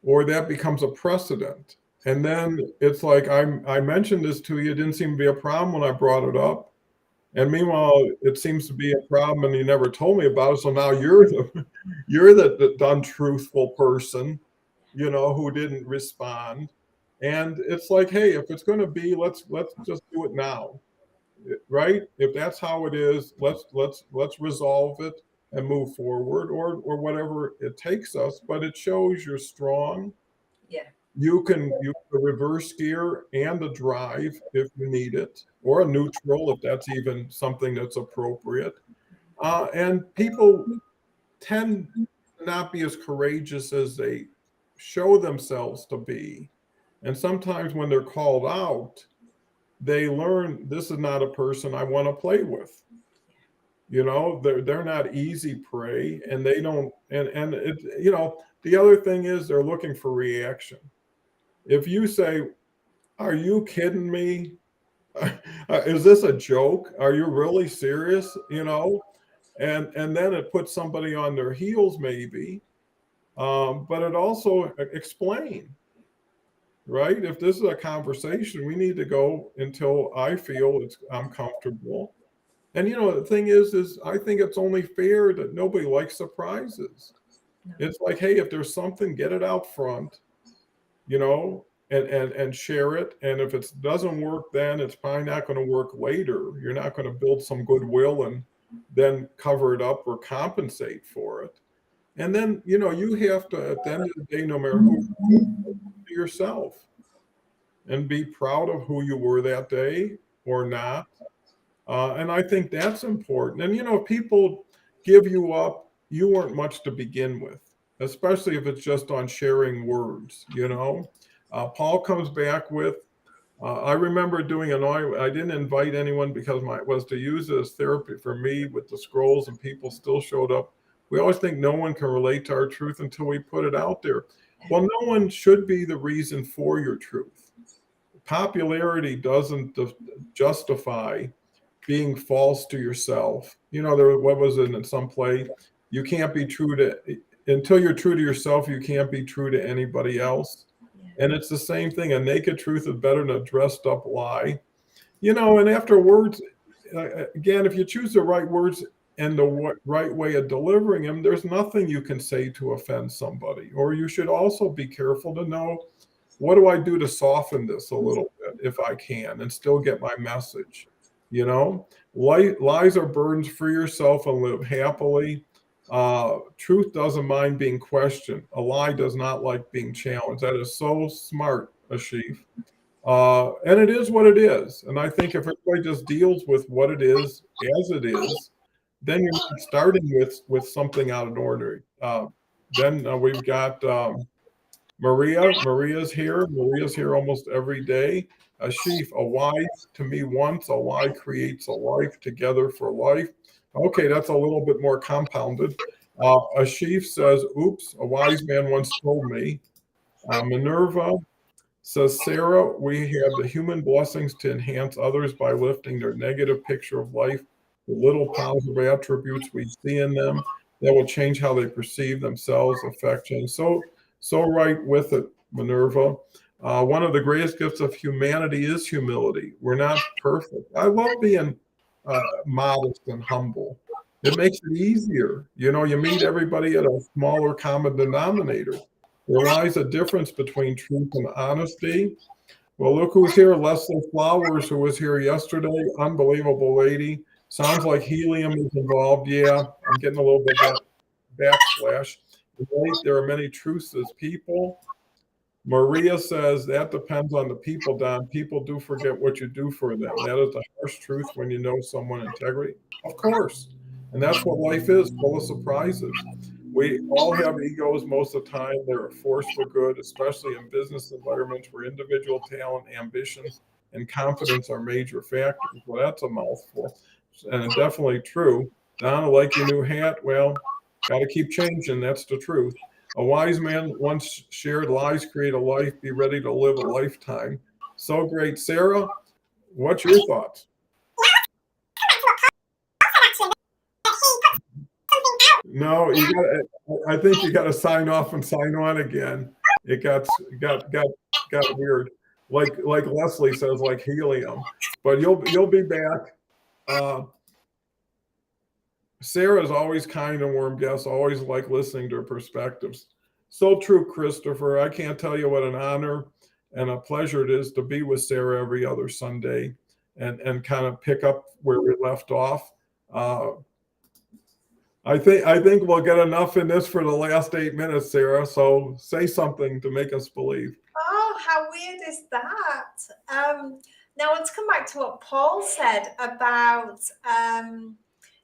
or that becomes a precedent. And then it's like, I mentioned this to you, it didn't seem to be a problem when I brought it up. And meanwhile, it seems to be a problem and you never told me about it. So now you're the untruthful person, you know, who didn't respond. And it's like, hey, if it's going to be, let's just do it now. Right? If that's how it is, let's resolve it and move forward, or whatever it takes us. But it shows you're strong. Yeah. You can reverse gear and a drive if you need it, or a neutral if that's even something that's appropriate. And people tend to not be as courageous as they show themselves to be. And sometimes when they're called out, they learn this is not a person I want to play with. You know, they're not easy prey, and they don't. And it, you know, the other thing is they're looking for reaction. If you say, are you kidding me? Is this a joke? Are you really serious? You know, and then it puts somebody on their heels maybe, but it also explain, right? If this is a conversation, we need to go until I feel I'm comfortable. And, you know, the thing is I think it's only fair that nobody likes surprises. No. It's like, hey, if there's something, get it out front, you know, and share it. And if it doesn't work, then it's probably not going to work later. You're not going to build some goodwill and then cover it up or compensate for it. And then, you know, you have to, at the end of the day, no matter who, be yourself and be proud of who you were that day or not. And I think that's important. And, you know, if people give you up, you weren't much to begin with, especially if it's just on sharing words, you know. Paul comes back with, I remember doing I didn't invite anyone because it was to use it as therapy for me with the scrolls, and people still showed up. We always think no one can relate to our truth until we put it out there. Well, no one should be the reason for your truth. Popularity doesn't justify being false to yourself. You know, what was it in some play? You can't be true until you're true to yourself, you can't be true to anybody else. And it's the same thing. A naked truth is better than a dressed up lie. You know, and afterwards, again, if you choose the right words and the right way of delivering them, there's nothing you can say to offend somebody. Or you should also be careful to know, what do I do to soften this a little bit if I can and still get my message? You know, lies are burdens for yourself and live happily. Truth doesn't mind being questioned. A lie does not like being challenged. That is so smart, Ashif. And it is what it is. And I think if everybody just deals with what it is as it is, then you're not starting with something out of the ordinary. Then we've got Maria. Maria's here. Maria's here almost every day. Ashif, a why to me once, a why creates a life, together for life. Okay, that's a little bit more compounded. Ashif says, oops, a wise man once told me. Minerva says, Sarah, we have the human blessings to enhance others by lifting their negative picture of life, the little positive attributes we see in them that will change how they perceive themselves, affect change. So right with it, Minerva. One of the greatest gifts of humanity is humility. We're not perfect. I love being modest and humble. It makes it easier. You know, you meet everybody at a smaller common denominator. There lies a difference between truth and honesty. Well, look who's here. Leslie Flowers, who was here yesterday. Unbelievable lady. Sounds like helium is involved. Yeah, I'm getting a little bit backslash. Right? There are many truths as people. Maria says that depends on the people, Don. People do forget what you do for them. That is the harsh truth when you know someone integrity. Of course. And that's what life is, full of surprises. We all have egos most of the time. They're a force for good, especially in business environments where individual talent, ambition, and confidence are major factors. Well, that's a mouthful. And definitely true. Don, I like your new hat. Well, got to keep changing. That's the truth. A wise man once shared, lies create a life. Be ready to live a lifetime. So great. Sarah, what's your thoughts? No, I think you got to sign off and sign on again. It got weird. Like Leslie says, like helium. But you'll be back. Sarah is always kind and warm guest. Always like listening to her perspectives. So true, Christopher. I can't tell you what an honor and a pleasure it is to be with Sarah every other Sunday and kind of pick up where we left off. I think we'll get enough in this for the last 8 minutes, Sarah. So say something to make us believe. Oh, how weird is that? Now let's come back to what Paul said about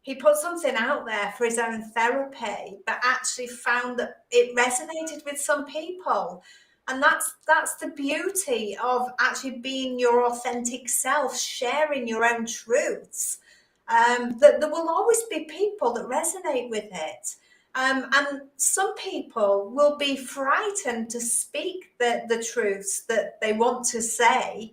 he put something out there for his own therapy, but actually found that it resonated with some people. And that's the beauty of actually being your authentic self, sharing your own truths. That there will always be people that resonate with it. And some people will be frightened to speak the truths that they want to say.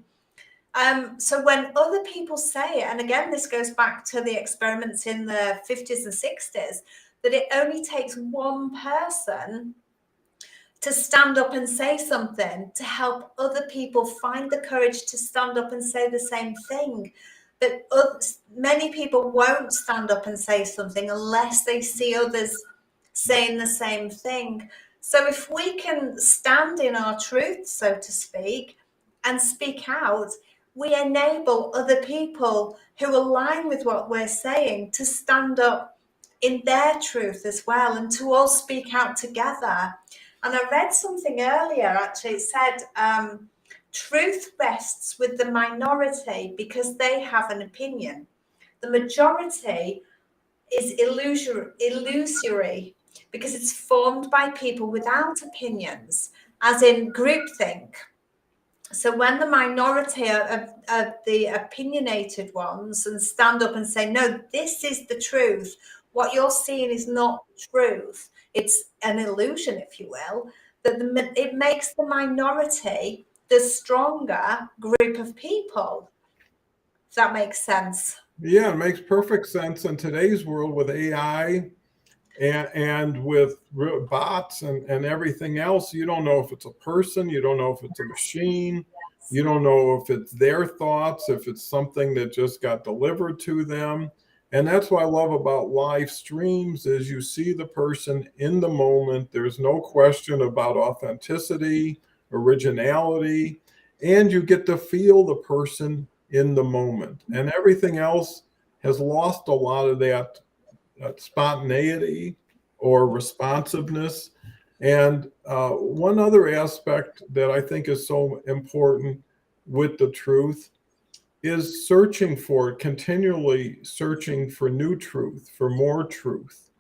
So when other people say it, and again, this goes back to the experiments in the 50s and 60s, that it only takes one person to stand up and say something to help other people find the courage to stand up and say the same thing. But many people won't stand up and say something unless they see others saying the same thing. So if we can stand in our truth, so to speak, and speak out, we enable other people who align with what we're saying to stand up in their truth as well and to all speak out together. And I read something earlier, actually, it said, truth rests with the minority because they have an opinion. The majority is illusory because it's formed by people without opinions, as in groupthink. So when the minority of the opinionated ones and stand up and say, no, this is the truth, what you're seeing is not truth, it's an illusion, if you will, that it makes the minority the stronger group of people. If that makes sense. Yeah, it makes perfect sense in today's world with AI and with bots and everything else. You don't know if it's a person, you don't know if it's a machine, you don't know if it's their thoughts, if it's something that just got delivered to them. And that's what I love about live streams is you see the person in the moment. There's no question about authenticity, originality, and you get to feel the person in the moment. And everything else has lost a lot of that spontaneity or responsiveness. And one other aspect that I think is so important with the truth is searching for it, continually searching for new truth, for more truth,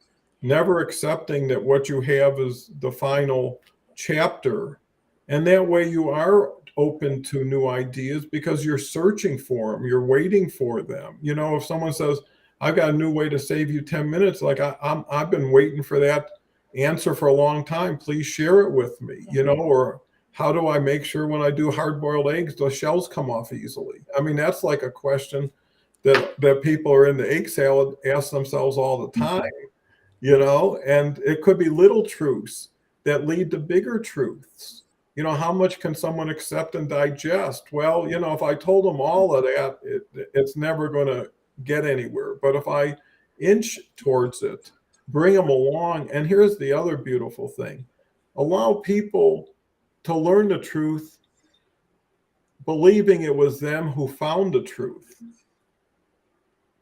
never accepting that what you have is the final chapter. And that way you are open to new ideas because you're searching for them, you're waiting for them. You know, if someone says, I've got a new way to save you 10 minutes, like I've been waiting for that answer for a long time. Please share it with me, you know, or how do I make sure when I do hard-boiled eggs, the shells come off easily? I mean, that's like a question that people are in the egg salad ask themselves all the time, you know, and it could be little truths that lead to bigger truths. You know, how much can someone accept and digest? Well, you know, if I told them all of that, it's never going to get anywhere. But if I inch towards it, bring them along, and here's the other beautiful thing, allow people to learn the truth, believing it was them who found the truth,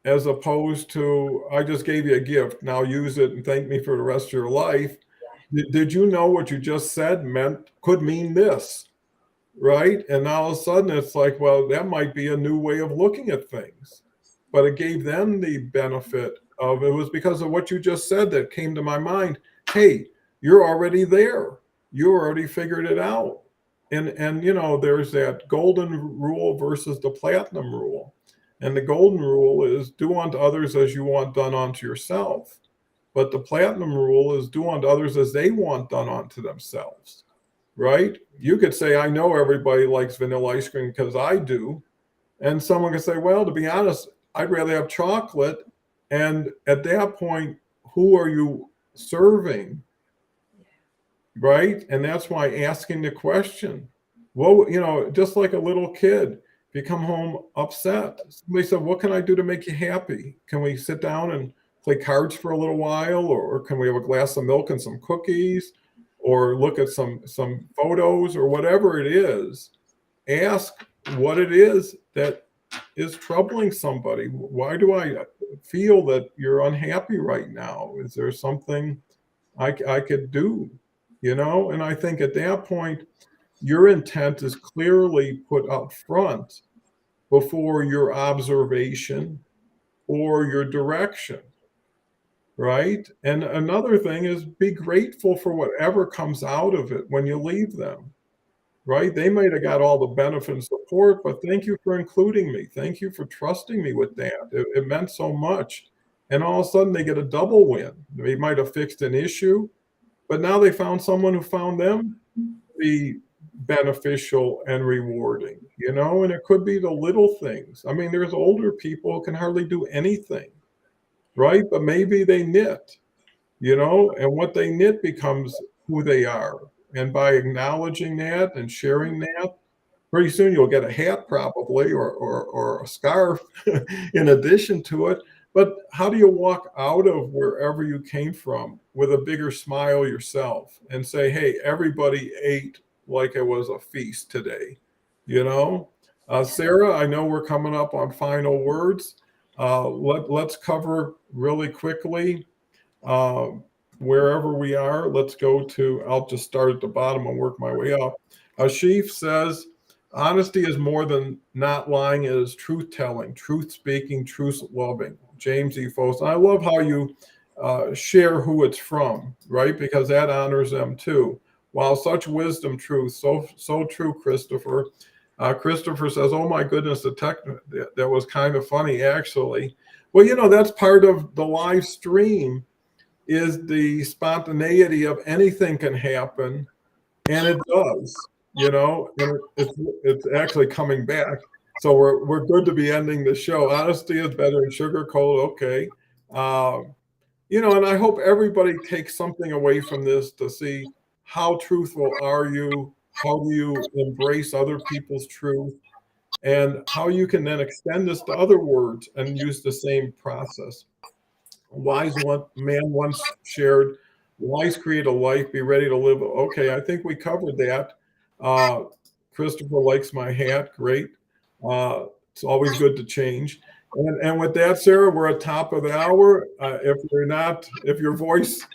as opposed to, I just gave you a gift, now use it and thank me for the rest of your life. Did you know what you just said could mean this, right? And now all of a sudden it's like, well, that might be a new way of looking at things. But it gave them the benefit of, it was because of what you just said that came to my mind. Hey, you're already there. You already figured it out. And you know, there's that golden rule versus the platinum rule. And the golden rule is do unto others as you want done unto yourself. But the platinum rule is do unto others as they want done unto themselves, right? You could say, I know everybody likes vanilla ice cream because I do. And someone could say, well, to be honest, I'd rather have chocolate. And at that point, who are you serving? Right? And that's why asking the question, well, you know, just like a little kid, if you come home upset, somebody said, what can I do to make you happy? Can we sit down and play cards for a little while? Or can we have a glass of milk and some cookies? Or look at some photos or whatever it is? Ask what it is that is troubling somebody. Why do I feel that you're unhappy right now? Is there something I could do? You know, and I think at that point, your intent is clearly put up front before your observation or your direction, right? And another thing is be grateful for whatever comes out of it when you leave them, right? They might have got all the benefit and support, but thank you for including me. Thank you for trusting me with that. It meant so much. And all of a sudden they get a double win. They might have fixed an issue, but now they found someone who found them be beneficial and rewarding, you know, and it could be the little things. I mean, there's older people who can hardly do anything, right? But maybe they knit, you know, and what they knit becomes who they are. And by acknowledging that and sharing that, pretty soon you'll get a hat probably or a scarf in addition to it. But how do you walk out of wherever you came from with a bigger smile yourself and say, hey, everybody ate like it was a feast today, you know? Sarah, I know we're coming up on final words. Let's cover really quickly wherever we are. Let's go to, I'll just start at the bottom and work my way up. Ashif says, honesty is more than not lying. It is truth telling, truth speaking, truth loving. James E. Foss. I love how you share who it's from, right? Because that honors them too. Wow, such wisdom, truth. So true, Christopher. Christopher says, oh my goodness, that was kind of funny, actually. Well, you know, that's part of the live stream is the spontaneity of anything can happen. And it does, you know, and it's actually coming back. So we're good to be ending the show. Honesty is better than sugarcoat. Okay. You know, and I hope everybody takes something away from this to see how truthful are you? How do you embrace other people's truth? And how you can then extend this to other words and use the same process. A wise man once shared, wise create a life, be ready to live. Okay, I think we covered that. Christopher likes my hat. Great. It's always good to change. And with that, Sarah, we're at top of the hour. If your voice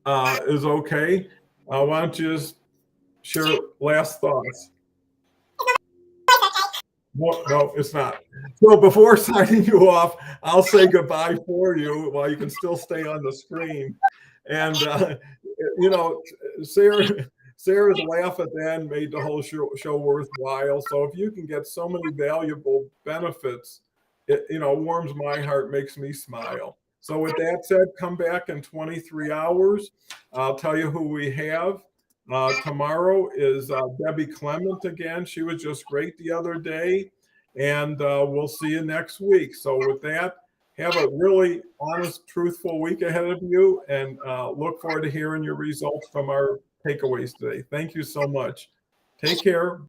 is okay. Why don't you just share last thoughts? No, it's not. So before signing you off, I'll say goodbye for you while you can still stay on the screen. And you know, Sarah's laugh at the end made the whole show worthwhile. So if you can get so many valuable benefits, it warms my heart, makes me smile. So with that said, come back in 23 hours. I'll tell you who we have. Tomorrow is Debbie Clement again. She was just great the other day. And we'll see you next week. So with that, have a really honest, truthful week ahead of you, and look forward to hearing your results from our takeaways today. Thank you so much. Take care.